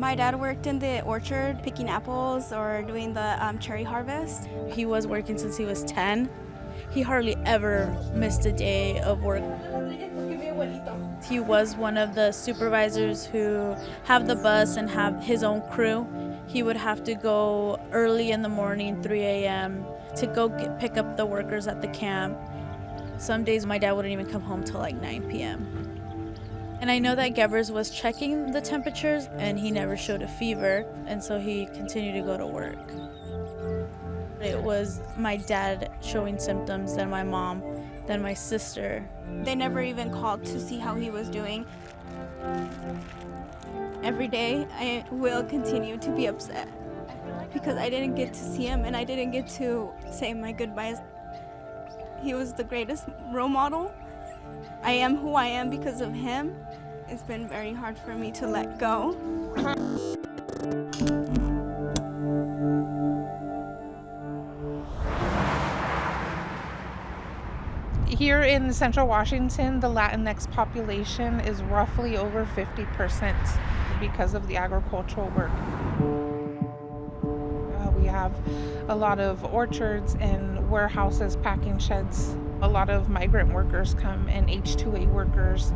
My dad worked in the orchard picking apples or doing the cherry harvest. He was working since he was 10. He hardly ever missed a day of work. He was one of the supervisors who have the bus and have his own crew. He would have to go early in the morning, 3 a.m., to go pick up the workers at the camp. Some days my dad wouldn't even come home till like 9 p.m. And I know that Gebers was checking the temperatures and he never showed a fever, and so he continued to go to work. It was my dad showing symptoms, then my mom, then my sister. They never even called to see how he was doing. Every day I will continue to be upset because I didn't get to see him and I didn't get to say my goodbyes. He was the greatest role model. I am who I am because of him. It's been very hard for me to let go. Here in Central Washington, the Latinx population is roughly over 50% because of the agricultural work. We have a lot of orchards and warehouses, packing sheds. A lot of migrant workers come and H-2A workers.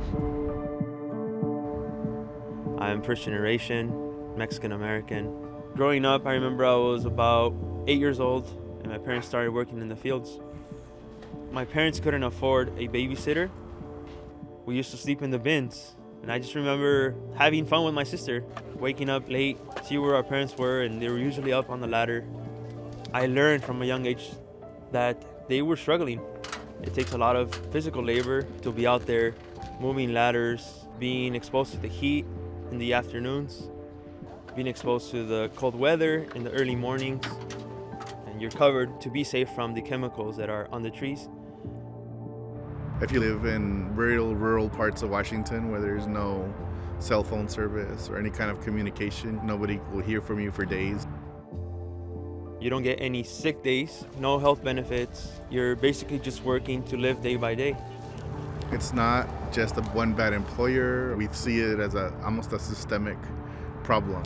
I'm first generation, Mexican American. Growing up, I remember I was about 8 years old and my parents started working in the fields. My parents couldn't afford a babysitter. We used to sleep in the bins. And I just remember having fun with my sister, waking up late, see where our parents were, and they were usually up on the ladder. I learned from a young age that they were struggling. It takes a lot of physical labor to be out there moving ladders, being exposed to the heat in the afternoons, being exposed to the cold weather in the early mornings, and you're covered to be safe from the chemicals that are on the trees. If you live in rural parts of Washington where there's no cell phone service or any kind of communication, nobody will hear from you for days. You don't get any sick days, no health benefits. You're basically just working to live day by day. It's not just a one bad employer. We see it as almost a systemic problem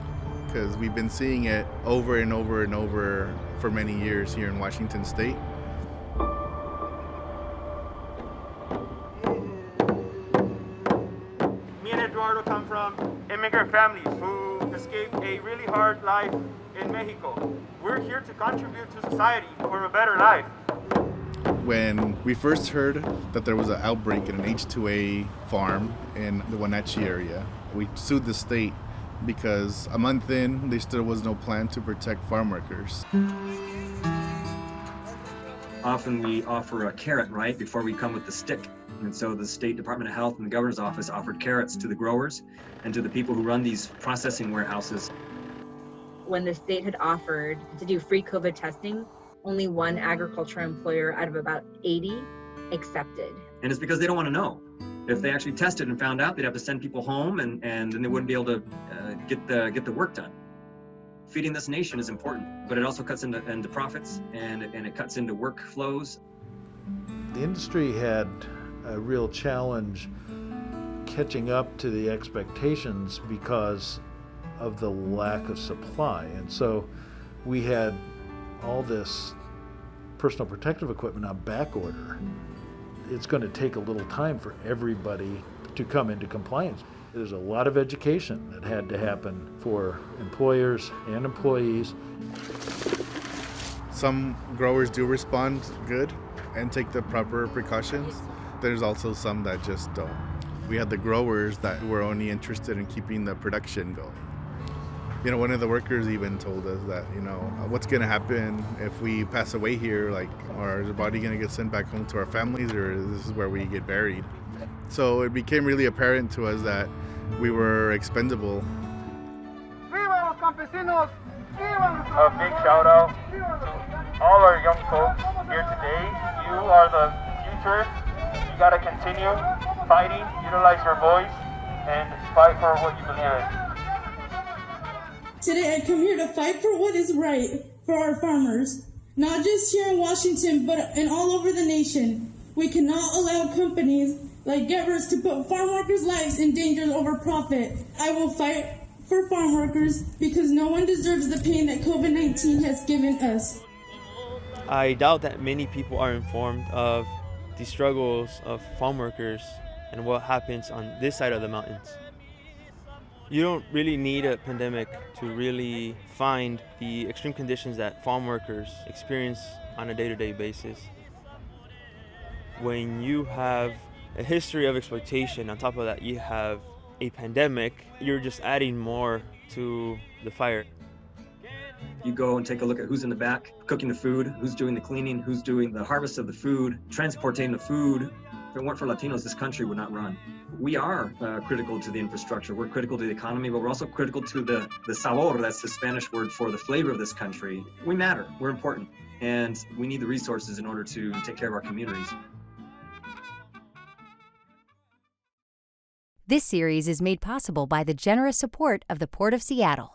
because we've been seeing it over and over and over for many years here in Washington State. Come from immigrant families who escaped a really hard life in Mexico. We're here to contribute to society for a better life. When we first heard that there was an outbreak in an H-2A farm in the Wenatchee area, we sued the state because a month in, there still was no plan to protect farm workers. Often we offer a carrot, right, before we come with the stick. And so the State Department of Health and the Governor's Office offered carrots to the growers and to the people who run these processing warehouses. When the state had offered to do free COVID testing, only one agricultural employer out of about 80 accepted. And it's because they don't want to know. If they actually tested and found out, they'd have to send people home and then they wouldn't be able to get the work done. Feeding this nation is important, but it also cuts into profits and it cuts into workflows. The industry had a real challenge catching up to the expectations because of the lack of supply. And so we had all this personal protective equipment on back order. It's going to take a little time for everybody to come into compliance. There's a lot of education that had to happen for employers and employees. Some growers do respond good and take the proper precautions. There's also some that just don't. We had the growers that were only interested in keeping the production going. You know, one of the workers even told us that, what's going to happen if we pass away here? Like, or is the body going to get sent back home to our families, or this is where we get buried? So it became really apparent to us that we were expendable. Viva los campesinos! A big shout out to all our young folks here today. You are the future. You gotta continue fighting, utilize your voice, and fight for what you believe in. Today I come here to fight for what is right for our farmers, not just here in Washington, but in all over the nation. We cannot allow companies like Gebers to put farm workers' lives in danger over profit. I will fight for farm workers because no one deserves the pain that COVID-19 has given us. I doubt that many people are informed of the struggles of farm workers and what happens on this side of the mountains. You don't really need a pandemic to really find the extreme conditions that farm workers experience on a day-to-day basis. When you have a history of exploitation, on top of that you have a pandemic, you're just adding more to the fire. You go and take a look at who's in the back cooking the food, who's doing the cleaning, who's doing the harvest of the food, transporting the food. If it weren't for Latinos, this country would not run. We are critical to the infrastructure. We're critical to the economy, but we're also critical to the sabor. That's the Spanish word for the flavor of this country. We matter. We're important. And we need the resources in order to take care of our communities. This series is made possible by the generous support of the Port of Seattle.